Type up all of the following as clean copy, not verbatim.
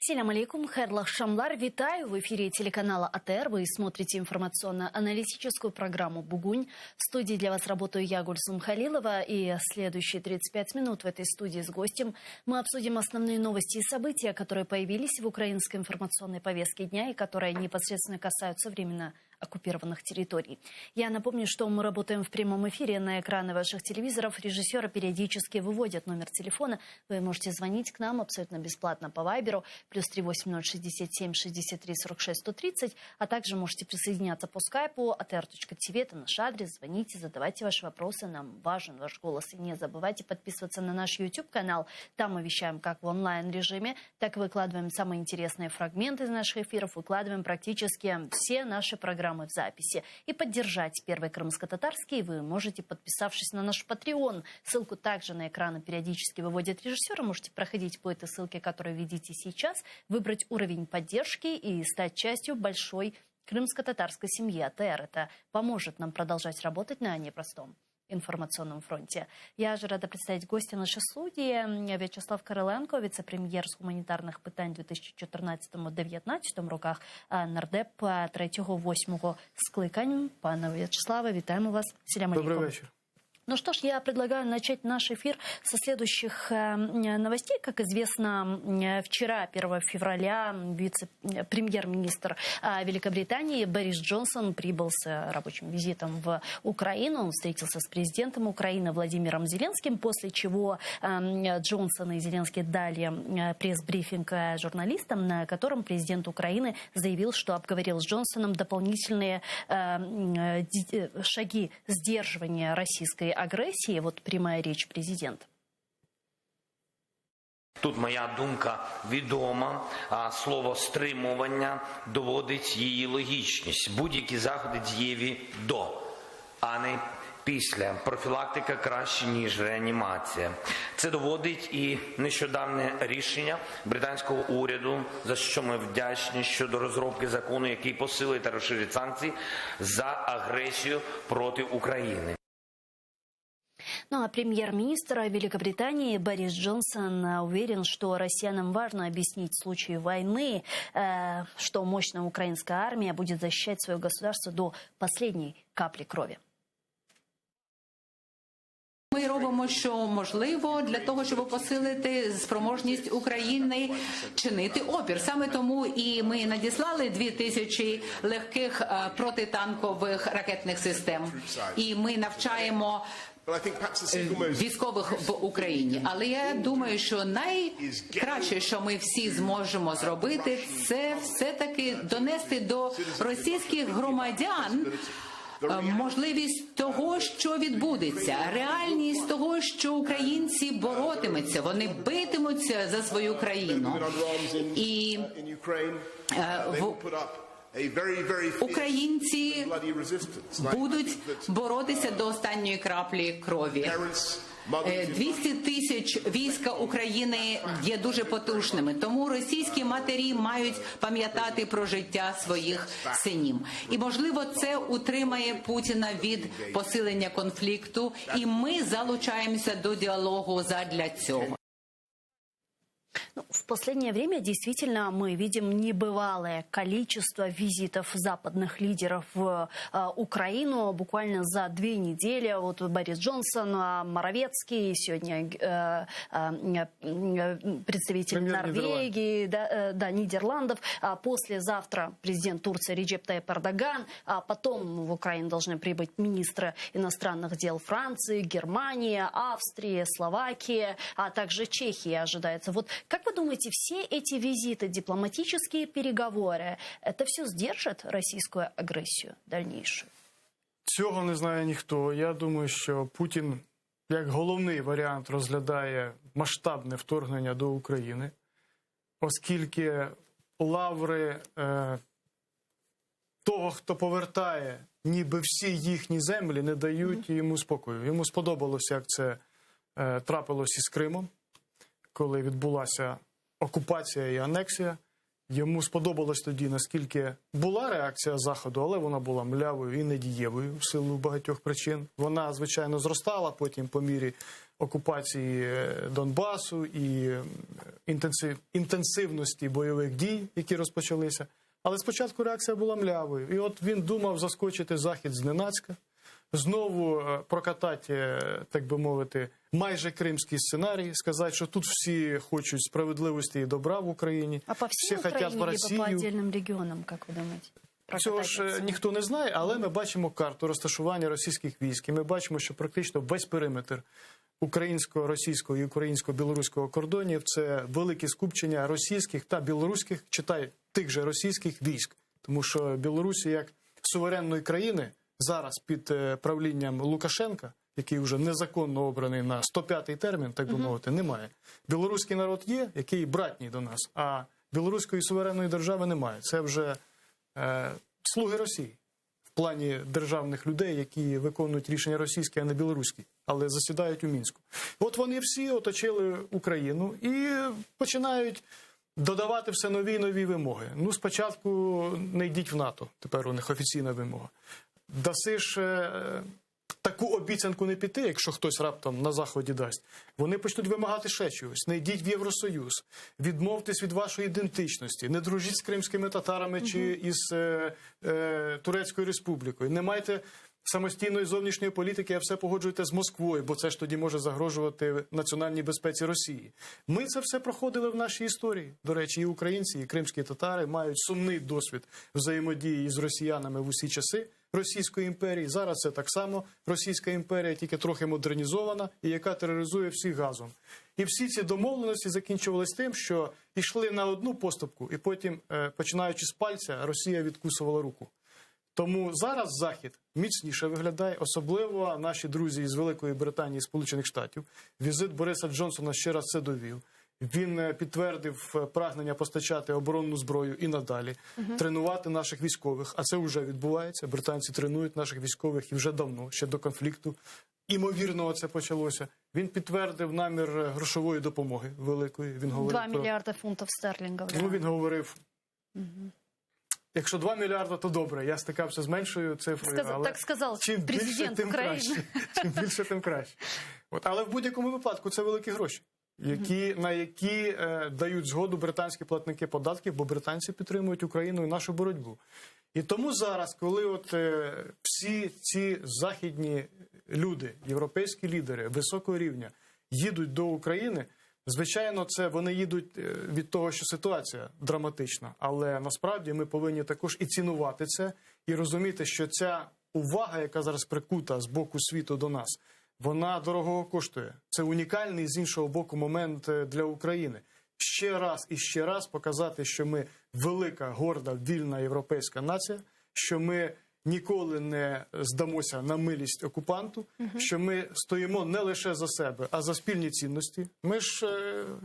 Селям алейкум, хайрлах шамлар, витаю! В эфире телеканала АТР. Вы смотрите информационно-аналитическую программу «Бугунь». В студии для вас работаю я, Гульсум Халилова. И следующие 35 минут в этой студии с гостем мы обсудим основные новости и события, которые появились в украинской информационной повестке дня и которые непосредственно касаются временно оккупированных территорий. Я напомню, что мы работаем в прямом эфире. На экраны ваших телевизоров режиссеры периодически выводят номер телефона. Вы можете звонить к нам абсолютно бесплатно по Вайберу +3 8067 63 46 130, а также можете присоединяться по скайпу atr.tv, это наш адрес. Звоните, задавайте ваши вопросы, нам важен ваш голос. И не забывайте подписываться на наш YouTube-канал. Там мы вещаем как в онлайн-режиме, так и выкладываем самые интересные фрагменты из наших эфиров, выкладываем практически все наши программы в записи. И поддержать Первый крымско-татарский вы можете, подписавшись на наш Patreon. Ссылку также на экраны периодически выводят режиссеры. Можете проходить по этой ссылке, которую видите сейчас, выбрать уровень поддержки и стать частью большой крымско-татарской семьи АТР. Это поможет нам продолжать работать на непростом информационном фронте. Я же рада представить гостя нашей студії. В'ячеслав Кириленко, віце-прем'єр з гуманітарних питань 2014-2019 роках, нардеп 3-8 скликань. Пане В'ячеславе, вітаємо вас. Селям алейкум. Добрый вечер. Ну что ж, я предлагаю начать наш эфир со следующих новостей. Как известно, вчера, 1 февраля, вице-премьер-министр Великобритании Борис Джонсон прибыл с рабочим визитом в Украину. Он встретился с президентом Украины Владимиром Зеленским, после чего Джонсон и Зеленский дали пресс-брифинг журналистам, на котором президент Украины заявил, что обговорил с Джонсоном дополнительные шаги сдерживания российской агрессии. Вот прямая речь президента. Тут моя думка відома, а слово «стримування» доводить її логічність. Будь-які заходи дієві до, а не після. Профілактика краще, ніж реанімація. Це доводить і нещодавнє рішення британського уряду, за що ми вдячні, щодо розробки закону, який посилить та розширить санкції за агресію проти України. Ну а премьер-министр Великобритании Борис Джонсон уверен, что россиянам важно объяснить в случае войны, что мощная украинская армия будет защищать свое государство до последней капли крови. Ми робимо, що можливо, для того, щоб посилити спроможність України чинити опір. Саме тому і ми надіслали 2000 легких протитанкових ракетних систем. І ми навчаємо військових в Україні. Але я думаю, що найкраще, що ми всі зможемо зробити, це все-таки донести до російських громадян можливість того, що відбудеться, реальність того, що українці боротимуться, вони битимуться за свою країну. І українці будуть боротися до останньої краплі крові. 200 тисяч війська України є дуже потужними, тому російські матері мають пам'ятати про життя своїх синів. І, можливо, це утримає Путіна від посилення конфлікту, і ми залучаємося до діалогу задля цього. Ну, в последнее время действительно мы видим небывалое количество визитов западных лидеров в Украину. Буквально за 2 недели вот Борис Джонсон, Моровецкий, сегодня представитель Норвегии, Нидерландов. Послезавтра президент Турции Реджеп Тайип Эрдоган. Потом в Украину должны прибыть министры иностранных дел Франции, Германии, Австрии, Словакии, а также Чехии ожидается. Вот как вы думаете, все эти визиты, дипломатические переговоры, это все сдержит российскую агрессию дальнейшую? Цього не знає ніхто. Я думаю, що Путін як головний варіант розглядає масштабне вторгнення до України, оскільки лаври того, хто повертає ніби всі їхні землі, не дають йому спокою. Йому сподобалося, як це трапилось із Кримом, коли відбулася окупація і анексія. Йому сподобалось тоді, наскільки була реакція Заходу, але вона була млявою і недієвою в силу багатьох причин. Вона, звичайно, зростала потім по мірі окупації Донбасу і інтенсивності бойових дій, які розпочалися. Але спочатку реакція була млявою. І от він думав заскочити Захід зненацька, знову прокатати, так би мовити, майже кримський сценарій, сказати, що тут всі хочуть справедливості і добра в Україні. А по всій Україні, в Росію. либо по отдельным регіонам, як ви думаєте? Цього ж ніхто не знає, але ми бачимо карту розташування російських військ. І ми бачимо, що практично весь периметр українського, російського і українсько-білоруського кордонів – це великі скупчення російських та білоруських, читай, тих же російських військ. Тому що Білорусі як суверенної країни зараз під правлінням Лукашенка, який вже незаконно обраний на 105-й термін, так би мовити, немає. Білоруський народ є, який братній до нас, а білоруської суверенної держави немає. Це вже слуги Росії в плані державних людей, які виконують рішення російські, а не білоруські, але засідають у Мінську. От вони всі оточили Україну і починають додавати все нові і нові вимоги. Ну, спочатку не йдіть в НАТО, тепер у них офіційна вимога. Даси ж таку обіцянку не піти, якщо хтось раптом на Заході дасть. Вони почнуть вимагати ще чогось. Не йдіть в Євросоюз, відмовтесь від вашої ідентичності, не дружіть з кримськими татарами чи із Турецькою республікою. Не майте самостійної зовнішньої політики, а все погоджуєте з Москвою, бо це ж тоді може загрожувати національній безпеці Росії. Ми це все проходили в нашій історії. До речі, і українці, і кримські татари мають сумний досвід взаємодії з росіянами в усі часи Російської імперії. Зараз це так само Російська імперія, тільки трохи модернізована, і яка тероризує всіх газом. І всі ці домовленості закінчувалися тим, що йшли на одну поступку, і потім, починаючи з пальця, Росія відкусувала руку. Тому зараз Захід міцніше виглядає, особливо наші друзі із Великої Британії і Сполучених Штатів. Візит Бориса Джонсона ще раз це довів. Він підтвердив прагнення постачати оборонну зброю і надалі, тренувати наших військових, а це вже відбувається. Британці тренують наших військових і вже давно, ще до конфлікту. Імовірно, це почалося. Він підтвердив намір грошової допомоги великої. Він говорив 2 мільярди фунтів стерлінгів. Ну, він говорив... Якщо 2 мільярди, то добре. Я стикався з меншою цифрою, але так сказав чим більше, президент тим України. краще. Чим більше, тим краще. От, але в будь-якому випадку це великі гроші, на які дають згоду британські платники податків, бо британці підтримують Україну і нашу боротьбу. І тому зараз, коли от всі ці західні люди, європейські лідери високого рівня їдуть до України, звичайно, це вони їдуть від того, що ситуація драматична, але насправді ми повинні також і цінувати це, і розуміти, що ця увага, яка зараз прикута з боку світу до нас, вона дорогого коштує. Це унікальний, з іншого боку, момент для України. Ще раз і ще раз показати, що ми велика, горда, вільна європейська нація, що ми ніколи не здамося на милість окупанту, що ми стоїмо не лише за себе, а за спільні цінності. Ми ж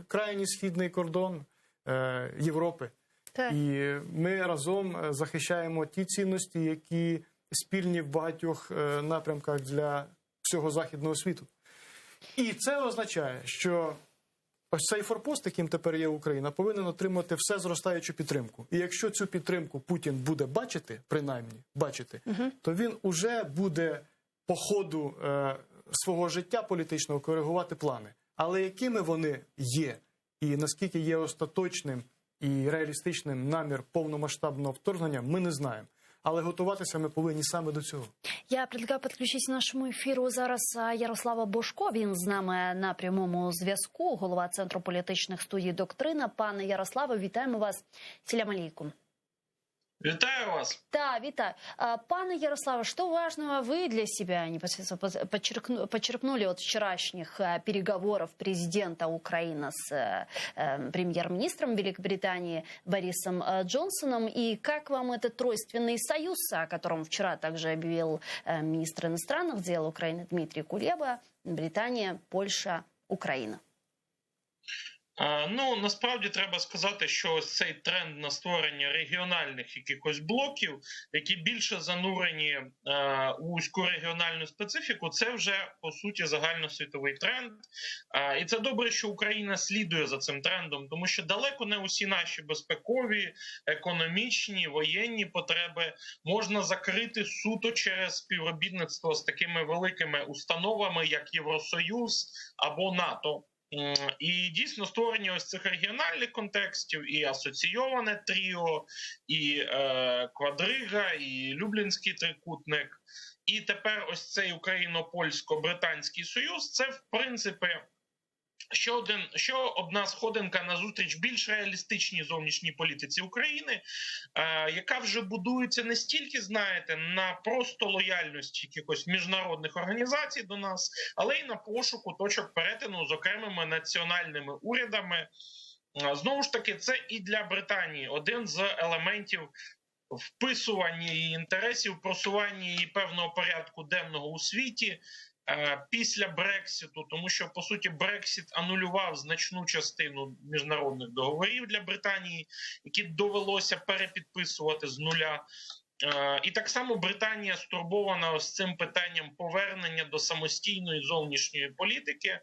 крайній східний кордон Європи. Так. І ми разом захищаємо ті цінності, які спільні в багатьох напрямках для всього західного світу. І це означає, що ось цей форпост, яким тепер є Україна, повинен отримати все зростаючу підтримку. І якщо цю підтримку Путін буде бачити, принаймні бачити, то він уже буде по ходу свого життя політичного коригувати плани. Але якими вони є, і наскільки є остаточним і реалістичним намір повномасштабного вторгнення, ми не знаємо. Але готуватися ми повинні саме до цього. Я предлагаю підключитися нашому ефіру зараз Ярослава Божко. Він з нами на прямому зв'язку, голова Центру політичних студій «Доктрина». Пане Ярославе, вітаємо вас. Селям алейкум. Вітаю вас. Да, вітаю. Пане Ярославе, что важного вы для себя непосредственно подчеркнули от вчерашних переговоров президента Украины с премьер-министром Великобритании Борисом Джонсоном? И как вам этот тройственный союз, о котором вчера также объявил министр иностранных дел Украины Дмитрий Кулеба, Британия, Польша, Украина? Ну, насправді треба сказати, що ось цей тренд на створення регіональних якихось блоків, які більше занурені у вузьку регіональну специфіку, це вже, по суті, загальносвітовий тренд. І це добре, що Україна слідує за цим трендом, тому що далеко не усі наші безпекові, економічні, воєнні потреби можна закрити суто через співробітництво з такими великими установами, як Євросоюз або НАТО. І дійсно створення ось цих регіональних контекстів, і асоційоване тріо, і квадрига, і Люблінський трикутник, і тепер ось цей Україно-Польсько-Британський союз – це, в принципі, ще одна сходинка назустріч більш реалістичній зовнішній політиці України, яка вже будується не стільки, знаєте, на просто лояльності якихось міжнародних організацій до нас, але й на пошуку точок перетину з окремими національними урядами. Знову ж таки, це і для Британії один з елементів вписування її інтересів, просування її певного порядку денного у світі після Брекситу, тому що, по суті, Брексит анулював значну частину міжнародних договорів для Британії, які довелося перепідписувати з нуля. І так само Британія стурбована ось цим питанням повернення до самостійної зовнішньої політики,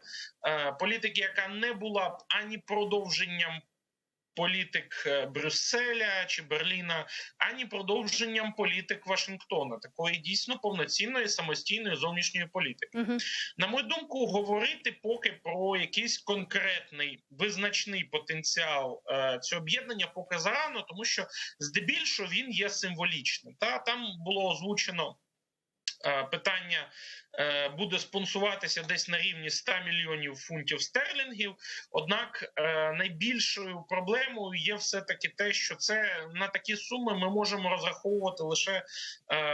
політики, яка не була б ані продовженням політик Брюсселя чи Берліна, ані продовженням політик Вашингтона, такої дійсно повноцінної самостійної зовнішньої політики. На мою думку, говорити поки про якийсь конкретний визначний потенціал цього об'єднання поки зарано, тому що здебільшого він є символічним. Там було озвучено питання буде спонсоруватися десь на рівні 100 мільйонів фунтів стерлінгів. Однак найбільшою проблемою є все-таки те, що це на такі суми ми можемо розраховувати лише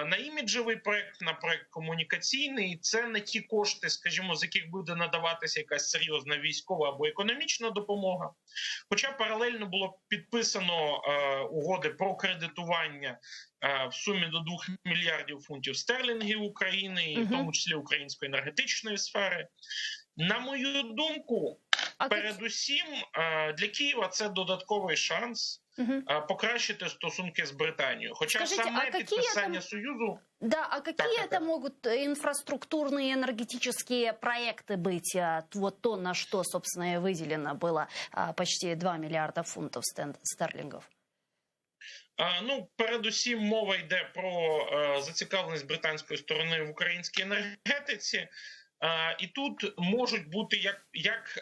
на іміджевий проект, на проект комунікаційний. Це не ті кошти, скажімо, з яких буде надаватися якась серйозна військова або економічна допомога. Хоча паралельно було підписано угоди про кредитування в сумі до 2 мільярдів фунтів стерлінгів України, і в тому числі української енергетичної сфери. На мою думку, передусім для Києва це додатковий шанс покращити стосунки з Британією. Хоча саме підписання Союзу... Да, а какие это могут инфраструктурные энергетические проекты быть? Вот то, на что, собственно, и выделено было почти 2 миллиарда фунтов стерлингов. Ну, передусім мова йде про зацікавленість британської сторони в українській енергетиці. І тут можуть бути як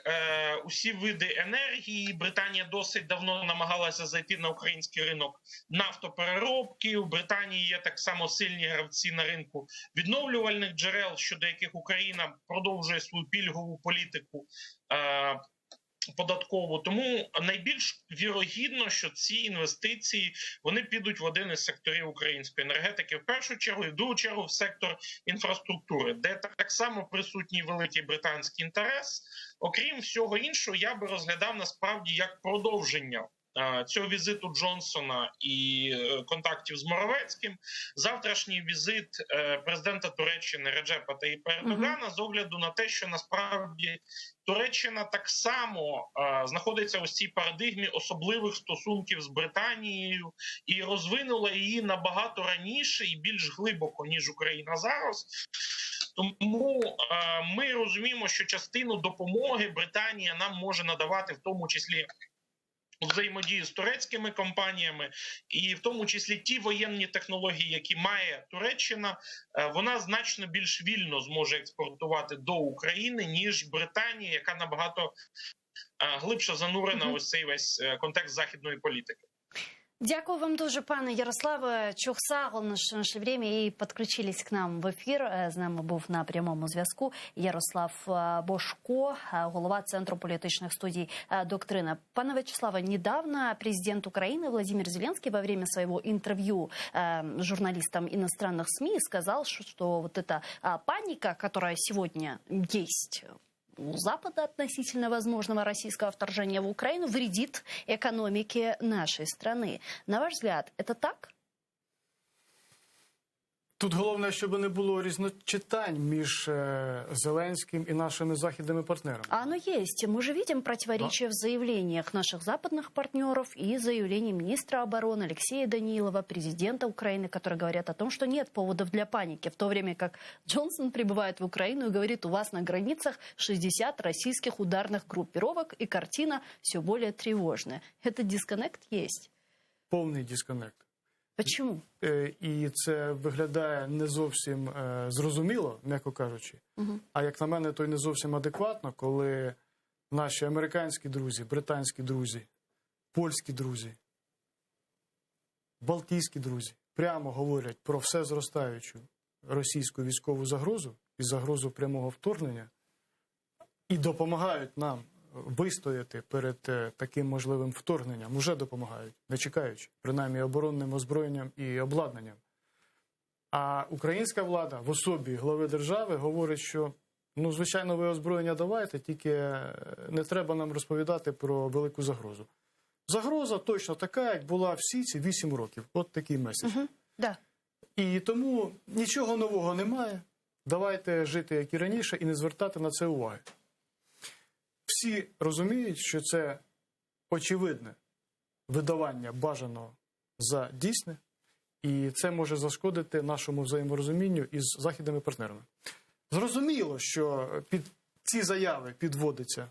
усі види енергії. Британія досить давно намагалася зайти на український ринок нафтопереробки. У Британії є так само сильні гравці на ринку відновлювальних джерел, щодо яких Україна продовжує свою пільгову політику податкову. Тому найбільш вірогідно, що ці інвестиції вони підуть в один із секторів української енергетики, в першу чергу, і в другу чергу в сектор інфраструктури, де так само присутній великий британський інтерес. Окрім всього іншого, я би розглядав насправді як продовження цього візиту Джонсона і контактів з Моровецьким, завтрашній візит президента Туреччини Реджепа Таїпа Ердогана з огляду на те, що насправді Туреччина так само знаходиться у цій парадигмі особливих стосунків з Британією і розвинула її набагато раніше і більш глибоко, ніж Україна зараз. Тому ми розуміємо, що частину допомоги Британія нам може надавати, в тому числі взаємодії з турецькими компаніями, і в тому числі ті воєнні технології, які має Туреччина, вона значно більш вільно зможе експортувати до України, ніж Британія, яка набагато глибше занурена в ось цей весь контекст західної політики. Дякую вам дуже, пане Ярославе. Чухсагл наше время і підключились к нам в ефір. З нами був на прямому зв'язку Ярослав Божко, голова Центру політичних студій «Доктрина». Пане Вячеславе, недавно президент Украины Владимир Зеленский во время своего интервью журналистам иностранных СМИ сказал, что вот эта паника, которая сегодня есть у Запада относительно возможного российского вторжения в Украину, вредит экономике нашей страны. На ваш взгляд, это так? Тут головне, щоб не було різночитань між Зеленським и нашими західними партнерами. А оно есть. Мы же видим противоречия в заявлениях наших западных партнеров и заявлений министра обороны Алексея Данилова, президента Украины, которые говорят о том, что нет поводов для паники, в то время как Джонсон прибывает в Украину и говорит, у вас на границах 60 российских ударных группировок, и картина все более тревожная. Этот дисконнект есть. Повний дисконнект. Почему? І це виглядає не зовсім зрозуміло, м'яко кажучи. А як на мене, то й не зовсім адекватно, коли наші американські друзі, британські друзі, польські друзі, балтійські друзі прямо говорять про все зростаючу російську військову загрозу і загрозу прямого вторгнення і допомагають нам вистояти перед таким можливим вторгненням, уже допомагають, не чекаючи, принаймні оборонним озброєнням і обладнанням. А українська влада в особі глави держави говорить, що, ну, звичайно, ви озброєння давайте, тільки не треба нам розповідати про велику загрозу. Загроза точно така, як була всі ці 8 років. От такий меседж. Да. І тому нічого нового немає. Давайте жити, як і раніше, і не звертати на це уваги. Всі розуміють, що це очевидне видавання бажаного за дійсне, і це може зашкодити нашому взаєморозумінню із західними партнерами. Зрозуміло, що під ці заяви підводиться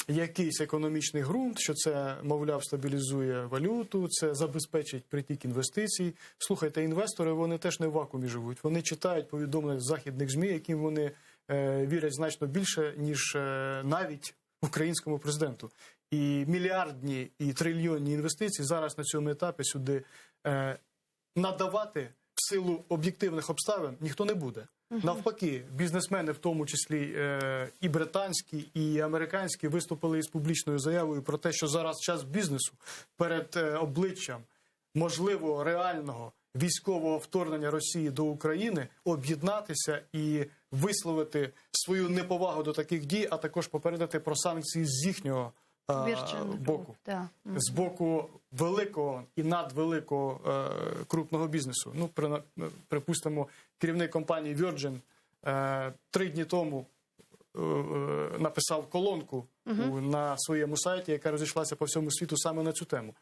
якийсь економічний ґрунт, що це, мовляв, стабілізує валюту, це забезпечить притік інвестицій. Слухайте, інвестори, вони теж не в вакуумі живуть. Вони читають повідомлення з західних ЗМІ, яким вони вірять значно більше, ніж навіть українському президенту. І мільярдні, і трильйонні інвестиції зараз на цьому етапі сюди надавати в силу об'єктивних обставин ніхто не буде. Навпаки, бізнесмени, в тому числі і британські, і американські, виступили із публічною заявою про те, що зараз час бізнесу перед обличчям можливого реального військового вторгнення Росії до України об'єднатися і висловити свою неповагу до таких дій, а також попередити про санкції з їхнього боку. Да. З боку великого і надвеликого крупного бізнесу. Ну, припустимо, керівник компанії Virgin 3 дні тому написав колонку на своєму сайті, яка розійшлася по всьому світу саме на цю тему.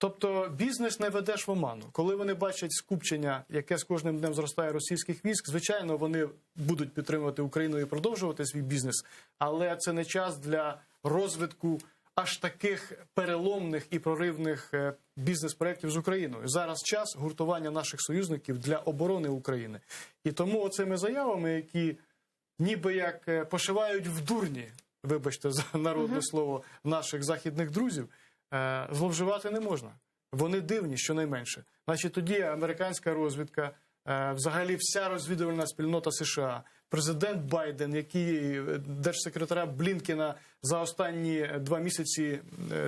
Тобто бізнес не ведеш в оману. Коли вони бачать скупчення, яке з кожним днем зростає російських військ, звичайно, вони будуть підтримувати Україну і продовжувати свій бізнес, але це не час для розвитку аж таких переломних і проривних бізнес-проєктів з Україною. Зараз час гуртування наших союзників для оборони України. І тому оцими заявами, які ніби як пошивають в дурні, вибачте за народне слово, наших західних друзів, зловживати не можна. Вони дивні, щонайменше. Значить, тоді американська розвідка, взагалі вся розвідувальна спільнота США, президент Байден, який держсекретаря Блінкена за останні 2 місяці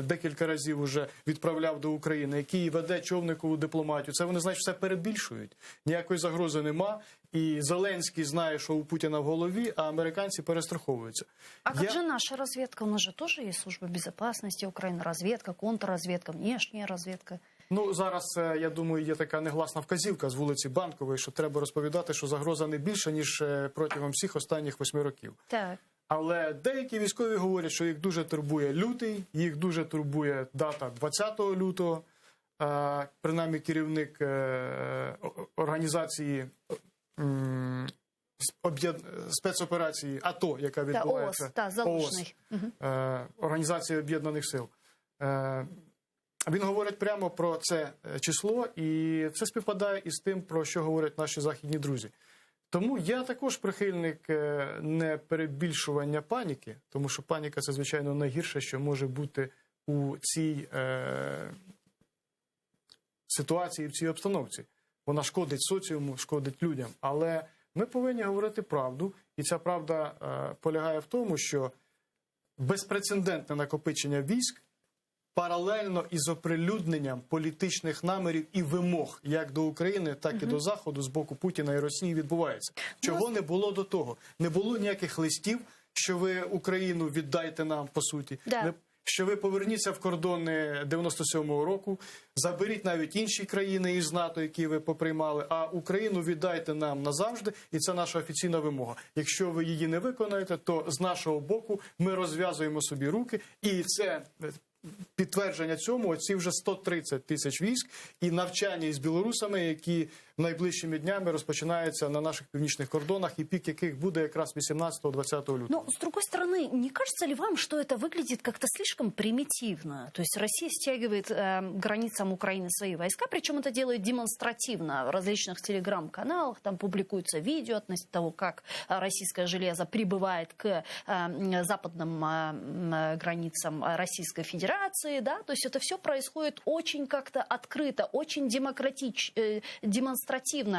декілька разів уже відправляв до України, який веде човникову дипломатію. Це вони, значить, все перебільшують. Ніякої загрози нема. І Зеленський знає, що у Путіна в голові, а американці перестраховуються. А как же наша разведка? У нас же тоже есть служба безопасности Украины, разведка, контрразведка, внешняя разведка. Ну, зараз, я думаю, є така негласна вказівка з вулиці Банкової, що треба розповідати, що загроза не більша, ніж протягом всіх останніх 8 років. Так. Але деякі військові говорять, що їх дуже турбує лютий, їх дуже турбує дата 20 лютого. Принаймні керівник організації спецоперації АТО, яка відбувається, Залужний. Організація Об'єднаних Сил. Він говорить прямо про це число, і це співпадає із тим, про що говорять наші західні друзі. Тому я також прихильник не перебільшування паніки, тому що паніка – це, звичайно, найгірше, що може бути у цій ситуації, в цій обстановці. Вона шкодить соціуму, шкодить людям. Але ми повинні говорити правду, і ця правда полягає в тому, що безпрецедентне накопичення військ паралельно із оприлюдненням політичних намірів і вимог як до України, так і до Заходу з боку Путіна і Росії відбувається. Чого не було до того? Не було ніяких листів, що ви Україну віддайте нам, по суті. Да. що ви поверніться в кордони 97-го року, заберіть навіть інші країни із НАТО, які ви поприймали, а Україну віддайте нам назавжди, і це наша офіційна вимога. Якщо ви її не виконаєте, то з нашого боку ми розв'язуємо собі руки, і це підтвердження цьому, оці вже 130 тисяч військ і навчання із білорусами, які найближчими днями розпочинаються на наших північних кордонах, и пик яких буде якраз 18-20 лютого. Но, с другой стороны, не кажется ли вам, что это выглядит как-то слишком примитивно? То есть Россия стягивает к границам Украины свои войска, причем это делает демонстративно. В различных телеграм-каналах там публикуются видео относительно того, как российское железо прибывает к западным границам Российской Федерации. Да? То есть это все происходит очень как-то открыто, очень демонстративно.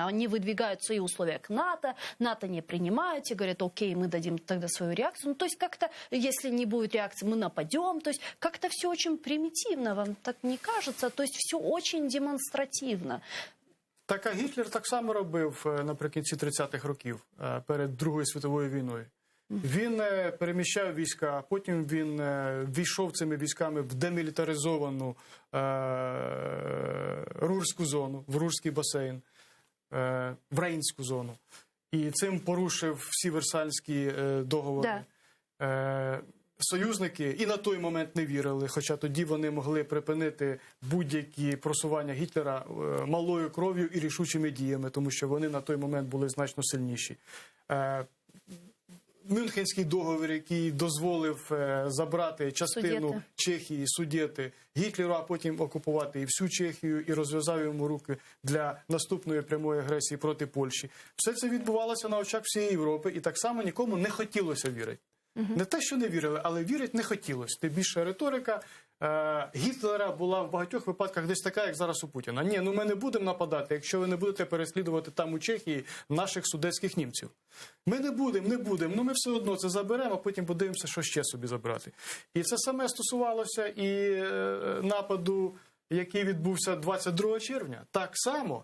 Они выдвигают свои условия к НАТО, НАТО не принимают, и говорят, окей, мы дадим тогда свою реакцию. Ну, то есть как-то, если не будет реакции, мы нападем. То есть как-то все очень примитивно, вам так не кажется? То есть все очень демонстративно. Так, а Гітлер так само робив наприкінці 30-х років, перед Другою світовою війною. Він переміщав війська, а потім він війшов цими військами в демілітаризовану Рурську зону, в Рурський басейн, в Рейнську зону. І цим порушив всі Версальські договори. Да. Союзники і на той момент не вірили, хоча тоді вони могли припинити будь-які просування Гітлера малою кров'ю і рішучими діями, тому що вони на той момент були значно сильніші. Мюнхенський договір, який дозволив забрати частину Чехії, Судети Гітлеру, а потім окупувати і всю Чехію, і розв'язав йому руки для наступної прямої агресії проти Польщі. Все це відбувалося на очах всієї Європи, і так само нікому не хотілося вірити. Не те, що не вірили, але вірити не хотілося. Тим більше риторика Гітлера була в багатьох випадках десь така, як зараз у Путіна. Ні, ну ми не будемо нападати, якщо ви не будете переслідувати там у Чехії наших судетських німців. Ми не будемо, ну ми все одно це заберемо, а потім подивимося, що ще собі забрати. І це саме стосувалося і нападу, який відбувся 22 червня. Так само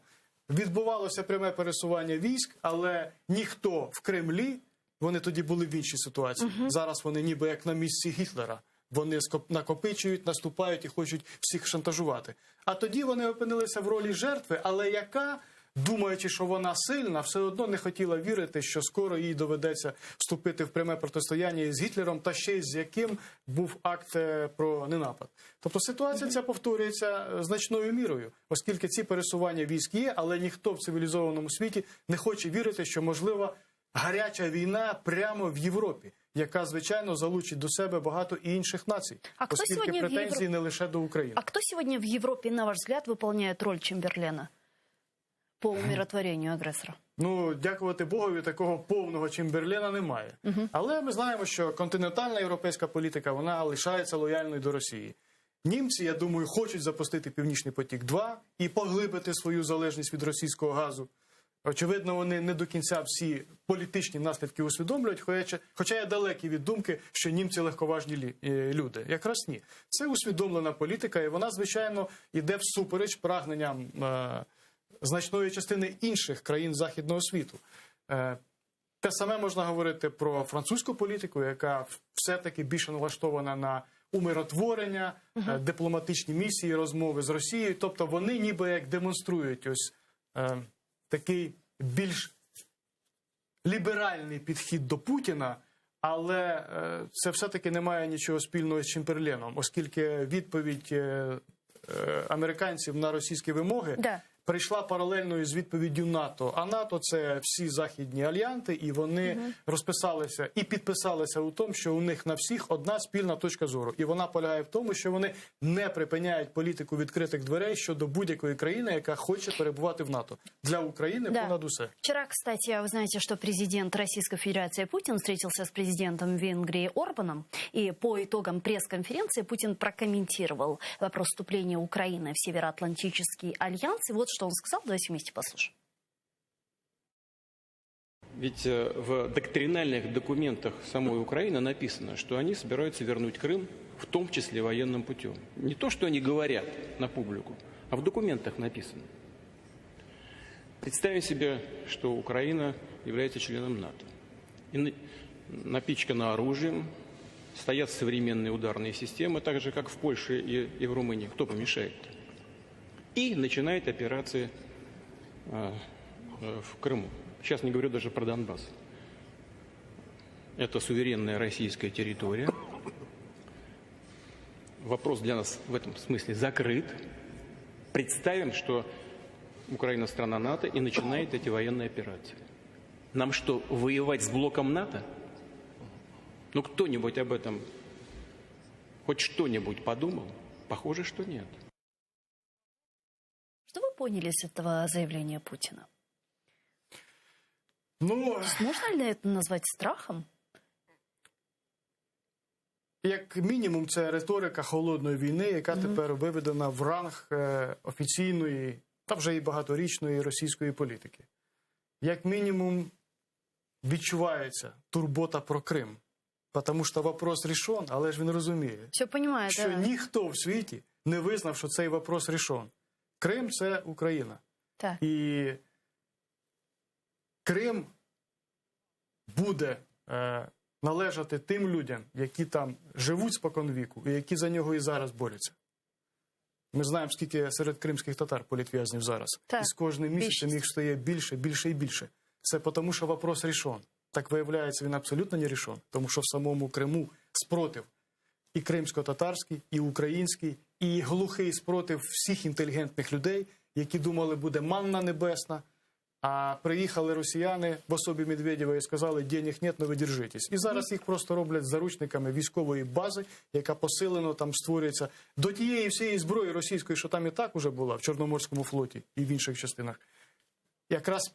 відбувалося пряме пересування військ, але ніхто в Кремлі, вони тоді були в іншій ситуації. Зараз вони ніби як на місці Гітлера. Вони накопичують, наступають і хочуть всіх шантажувати. А тоді вони опинилися в ролі жертви, але яка, думаючи, що вона сильна, все одно не хотіла вірити, що скоро їй доведеться вступити в пряме протистояння з Гітлером, та ще й з яким був акт про ненапад. Тобто ситуація ця повторюється значною мірою, оскільки ці пересування військ є, але ніхто в цивілізованому світі не хоче вірити, що можлива гаряча війна прямо в Європі, яка, звичайно, залучить до себе багато і інших націй, оскільки претензії не лише до України. А хто сьогодні в Європі, на ваш взгляд, виконує роль Чемберлена по умиротворенню агресора? Ну, дякувати Богові, такого повного Чемберлена немає. Але ми знаємо, що континентальна європейська політика, вона лишається лояльною до Росії. Німці, я думаю, хочуть запустити Північний потік-2 і поглибити свою залежність від російського газу. Очевидно, вони не до кінця всі політичні наслідки усвідомлюють, хоча я далекий від думки, що німці легковажні люди. Якраз ні. Це усвідомлена політика, і вона, звичайно, йде всупереч прагненням значної частини інших країн Західного світу. Те саме можна говорити про французьку політику, яка все-таки більше налаштована на умиротворення, дипломатичні місії, розмови з Росією. Тобто вони ніби як демонструють ось такий більш ліберальний підхід до Путіна, але це все-таки не має нічого спільного з Чемберленом, оскільки відповідь американців на російські вимоги прийшла паралельно із відповіддю НАТО. А НАТО – це всі західні альянти, і вони розписалися і підписалися у тому, що у них на всіх одна спільна точка зору. І вона полягає в тому, що вони не припиняють політику відкритих дверей щодо будь-якої країни, яка хоче перебувати в НАТО. Для України понад усе. Вчера, кстати, вы знаете, что президент Российской Федерации Путин встретился с президентом Венгрии Орбаном. И по итогам пресс-конференции Путин прокомментировал вопрос вступления Украины в Североатлантический альянс. И вот что он сказал, давайте вместе послушаем. Ведь в доктринальных документах самой Украины написано, что они собираются вернуть Крым, в том числе военным путем. Не то, что они говорят на публику, а в документах написано. Представим себе, что Украина является членом НАТО и напичкана оружием, стоят современные ударные системы, так же, как в Польше и в Румынии. Кто помешает? И начинает операции в Крыму. Сейчас не говорю даже про Донбасс. Это суверенная российская территория. Вопрос для нас в этом смысле закрыт. Представим, что Украина страна НАТО и начинает эти военные операции. Нам что, воевать с блоком НАТО? Ну, кто-нибудь об этом хоть что-нибудь подумал? Похоже, что нет. Что вы поняли с этого заявления Путина? Ну, Можно ли это назвать страхом? як мінімум, це риторика холодної війни, яка тепер виведена в ранг офіційної, та вже і багаторічної російської політики. Як мінімум, відчувається турбота про Крим. Тому що вопрос рішен, але ж він розуміє, Все понимаю, що да. ніхто в світі не визнав, що цей вопрос рішен. Крим – це Україна. Так. І Крим буде належати тим людям, які там живуть споконвіку і які за нього і зараз борються. Ми знаємо, скільки серед кримських татар політв'язнів зараз. Так. І з кожним місяцем Більшість. їх стає більше, більше і більше. Це тому, що вопрос рішен. Так виявляється, він абсолютно не рішен, тому що в самому Криму спротив і кримсько-татарський, і український, і глухий спротив всіх інтелігентних людей, які думали, буде манна небесна, а приїхали росіяни в особі Медведєва і сказали, денег нет, но ви держитесь. І зараз їх просто роблять заручниками військової бази, яка посилено там створюється до тієї всієї зброї російської, що там і так уже була в Чорноморському флоті і в інших частинах. Якраз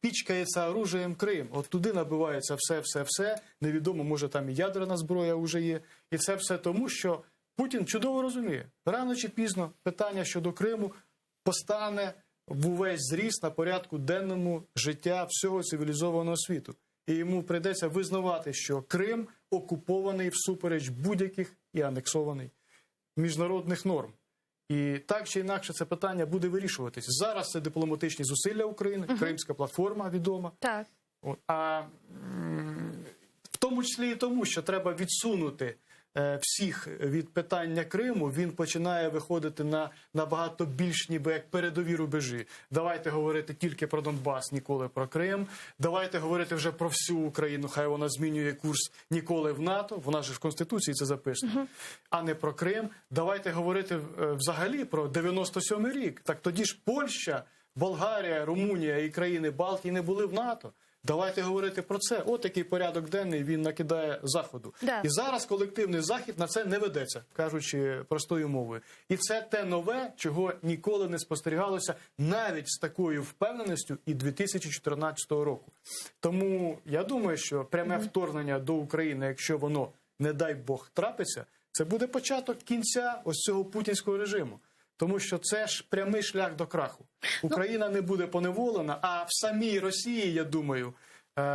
пічкається оружієм Крим. От туди набивається все. Невідомо, може там і ядерна зброя вже є. І це все тому, що Путін чудово розуміє. Рано чи пізно питання щодо Криму постане в увесь зріст на порядку денному життя всього цивілізованого світу. І йому прийдеться визнавати, що Крим окупований всупереч будь-яких і анексований міжнародних норм. І так чи інакше це питання буде вирішуватись. Зараз це дипломатичні зусилля України, Кримська платформа відома. Так. А в тому числі і тому, що треба відсунути всіх від питання Криму, він починає виходити на набагато більш ніби як передові рубежі. Давайте говорити тільки про Донбас, ніколи про Крим. Давайте говорити вже про всю Україну, хай вона змінює курс ніколи в НАТО, вона ж в Конституції це записано, а не про Крим. Давайте говорити взагалі про 97-й рік. Так тоді ж Польща, Болгарія, Румунія і країни Балтії не були в НАТО. Давайте говорити про це. От який порядок денний він накидає Заходу. Да. І зараз колективний Захід на це не ведеться, кажучи простою мовою. І це те нове, чого ніколи не спостерігалося навіть з такою впевненістю і 2014 року. Тому я думаю, що пряме вторгнення до України, якщо воно, не дай Бог, трапиться, це буде початок кінця ось цього путінського режиму. Тому що це ж прямий шлях до краху. Україна не буде поневолена, а в самій Росії, я думаю,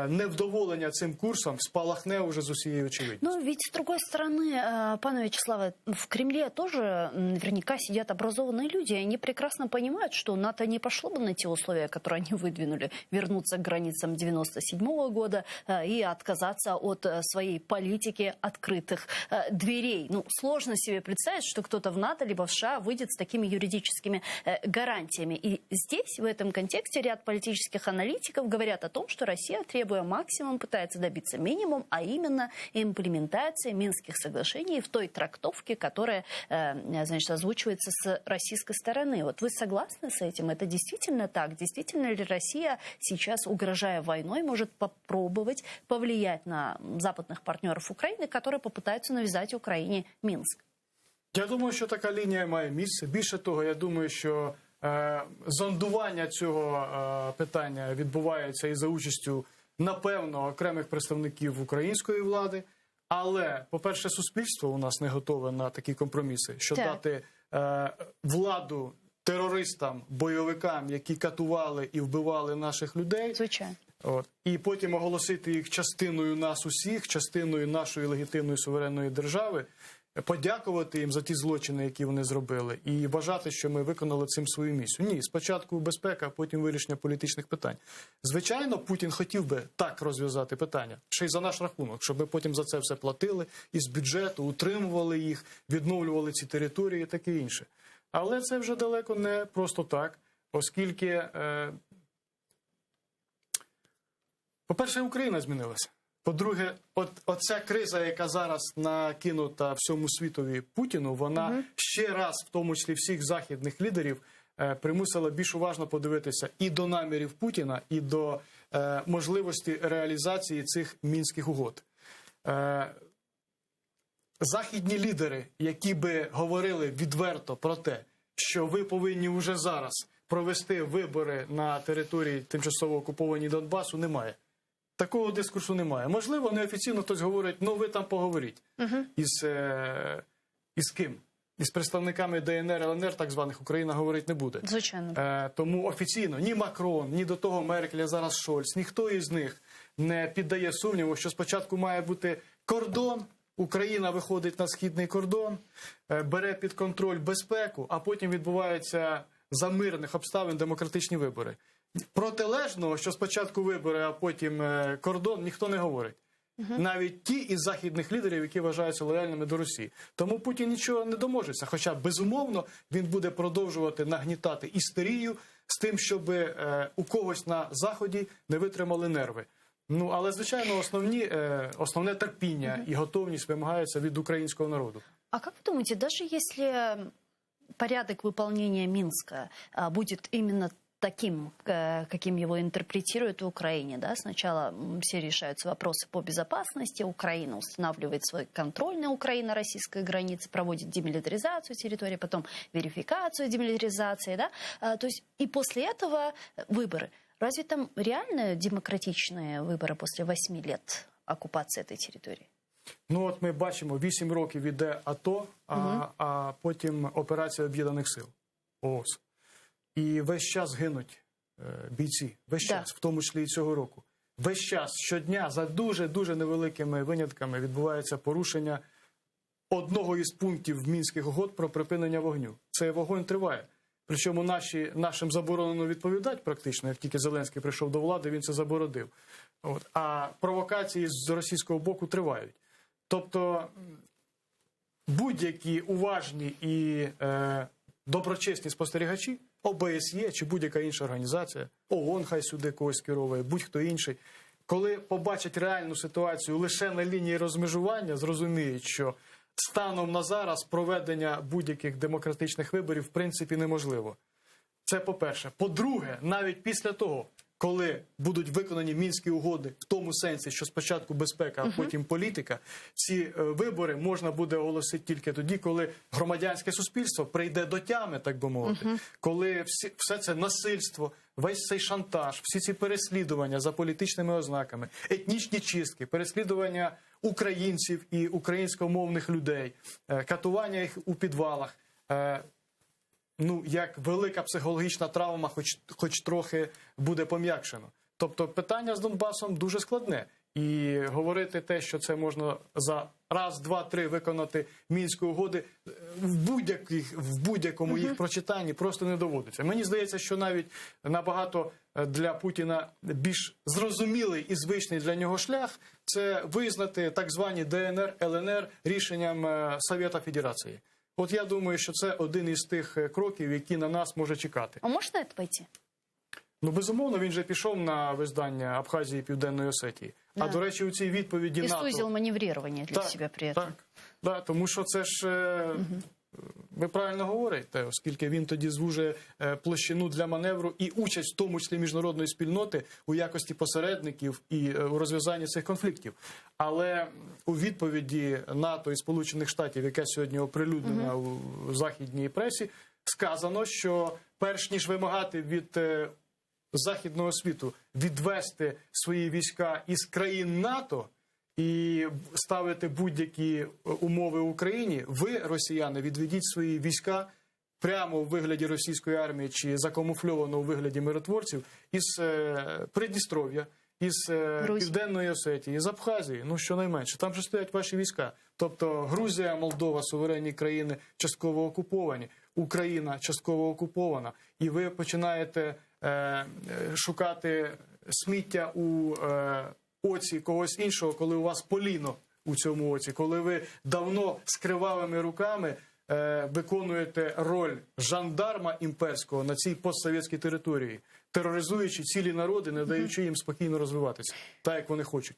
невдоволення цим курсом спалахне уже з усією очевидністю. Ну, ведь, с другой стороны, пане Вячеславе, в Кремле тоже наверняка сидят образованные люди, и они прекрасно понимают, что НАТО не пошло бы на те условия, которые они выдвинули, вернуться к границам 97-го года и отказаться от своей политики открытых дверей. Ну, сложно себе представить, что кто-то в НАТО либо в США выйдет с такими юридическими гарантиями. И здесь, в этом контексте, ряд политических аналитиков говорят о том, что Россия, требуя максимум, пытается добиться минимум, а именно имплементации Минских соглашений в той трактовке, которая, значит, озвучивается с российской стороны. Вот вы согласны с этим? Это действительно так? Действительно ли Россия сейчас, угрожая войной, может попробовать повлиять на западных партнеров Украины, которые попытаются навязать Украине Минск? Я думаю, що така лінія має місце. Більше того, я думаю, що зондування цього питання відбувається і за участю, напевно, окремих представників української влади. Але, по-перше, суспільство у нас не готове на такі компроміси, що Так. дати владу терористам, бойовикам, які катували і вбивали наших людей. Звичайно. От. І потім оголосити їх частиною нас усіх, частиною нашої легітимної суверенної держави. подякувати їм за ті злочини, які вони зробили, і вважати, що ми виконали цим свою місію. Ні, спочатку безпека, а потім вирішення політичних питань. Звичайно, Путін хотів би так розв'язати питання, ще й за наш рахунок, щоб ми потім за це все платили, із бюджету, утримували їх, відновлювали ці території і таке інше. Але це вже далеко не просто так, оскільки, по-перше, Україна змінилася. По-друге, оця криза, яка зараз накинута всьому світові Путіну, вона ще раз, в тому числі всіх західних лідерів, примусила більш уважно подивитися і до намірів Путіна, і до можливості реалізації цих Мінських угод. Західні лідери, які би говорили відверто про те, що ви повинні уже зараз провести вибори на території тимчасово окупованій Донбасу, немає. Такого дискурсу немає. Можливо, неофіційно хтось говорить, ну ви там поговоріть. Із ким? Із представниками ДНР, ЛНР, так званих, Україна говорить не буде. Звичайно. Тому офіційно ні Макрон, ні до того Меркель, а зараз Шольц, ніхто із них не піддає сумніву, що спочатку має бути кордон, Україна виходить на східний кордон, бере під контроль безпеку, а потім відбуваються за мирних обставин демократичні вибори. Протилежного, що спочатку вибори, а потім кордон, ніхто не говорить. Навіть ті із західних лідерів, які вважаються лояльними до Росії. Тому Путін нічого не доможеться. Хоча, безумовно, він буде продовжувати нагнітати істерію з тим, щоб у когось на Заході не витримали нерви. Ну, але, звичайно, основне терпіння і готовність вимагаються від українського народу. А как вы думаете, даже если порядок выполнения Минска будет именно таким, каким его интерпретируют в Украине, да? Сначала все решаются вопросы по безопасности, Украина устанавливает свой контроль на украино-российской границе, проводит демилитаризацию территории, потом верификацию демилитаризации, да? То есть и после этого выборы. Разве там реально демократичные выборы после 8 лет оккупации этой территории? Ну от ми бачимо, 8 років іде АТО, а потім операція Об'єднаних сил, ООС. І весь час гинуть бійці, весь час, в тому числі і цього року. Весь час, щодня, за дуже-дуже невеликими винятками відбувається порушення одного із пунктів Мінських угод про припинення вогню. Цей вогонь триває. Причому нашим заборонено відповідати практично, як тільки Зеленський прийшов до влади, він це заборонив. А провокації з російського боку тривають. Тобто будь-які уважні і доброчесні спостерігачі, ОБСЄ чи будь-яка інша організація, ООН хай сюди когось керує, будь-хто інший, коли побачать реальну ситуацію лише на лінії розмежування, зрозуміють, що станом на зараз проведення будь-яких демократичних виборів в принципі неможливо. Це по-перше. По-друге, навіть після того, коли будуть виконані Мінські угоди в тому сенсі, що спочатку безпека, а потім політика, ці вибори можна буде оголосити тільки тоді, коли громадянське суспільство прийде до тями, так би мовити. Коли все це насильство, весь цей шантаж, всі ці переслідування за політичними ознаками, етнічні чистки, переслідування українців і українськомовних людей, катування їх у підвалах, як велика психологічна травма, хоч трохи буде пом'якшено. Тобто питання з Донбасом дуже складне. І говорити те, що це можна за раз, два, три виконати Мінські угоди, в будь-якому їх прочитанні просто не доводиться. Мені здається, що навіть набагато для Путіна більш зрозумілий і звичний для нього шлях – це визнати так звані ДНР, ЛНР рішенням Совєта Федерації. От я думаю, що це один із тих кроків, які на нас може чекати. А може на це пойти? Ну, безумовно, він же пішов на визнання Абхазії і Південної Осетії. Да. А, до речі, у цій відповіді НАТО... І сузив маневрування для себе при цьому. Так, тому що це ж... Ви правильно говорите, оскільки він тоді звужує площину для маневру і участь, в тому числі міжнародної спільноти, у якості посередників і у розв'язанні цих конфліктів. Але у відповіді НАТО і Сполучених Штатів, яка сьогодні оприлюднена у західній пресі, сказано, що перш ніж вимагати від західного світу відвести свої війська із країн НАТО і ставити будь-які умови Україні, ви, росіяни, відведіть свої війська прямо у вигляді російської армії чи закамуфльовано у вигляді миротворців із Придністров'я, із Грузії. Південної Осетії, із Абхазії, ну щонайменше. Там же стоять ваші війська. Тобто Грузія, Молдова, суверенні країни частково окуповані, Україна частково окупована. І ви починаєте шукати сміття у оці когось іншого, коли у вас поліно у цьому оці, коли ви давно з кривавими руками виконуєте роль жандарма імперського на цій постсовєтській території, тероризуючи цілі народи, не даючи їм спокійно розвиватися, так як вони хочуть.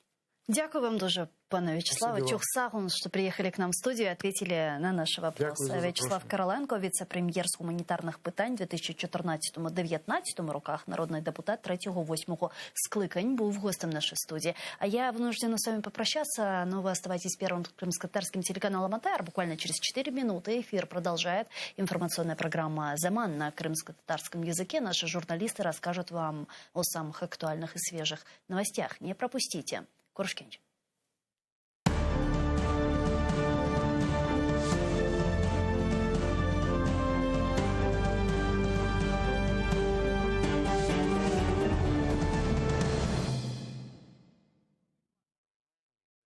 Дякую вам дуже, пане Вячеславе. Спасибо вам. Чухсагун, что приехали к нам в студию и ответили на наши вопросы. Дякую за Вячеслав запрошення. Короленко, віце-прем'єр з гуманітарних питань у 2014-2019 роках, народний депутат 3-8 скликань, был гостем нашей студии. А я вынуждена с вами попрощаться, но вы оставайтесь первым крымско-татарским телеканалом АТР. Буквально через 4 минуты эфир продолжает информационная программа «Заман» на крымско-татарском языке. Наши журналисты расскажут вам о самых актуальных и свежих новостях. Не пропустите. Коршкенч.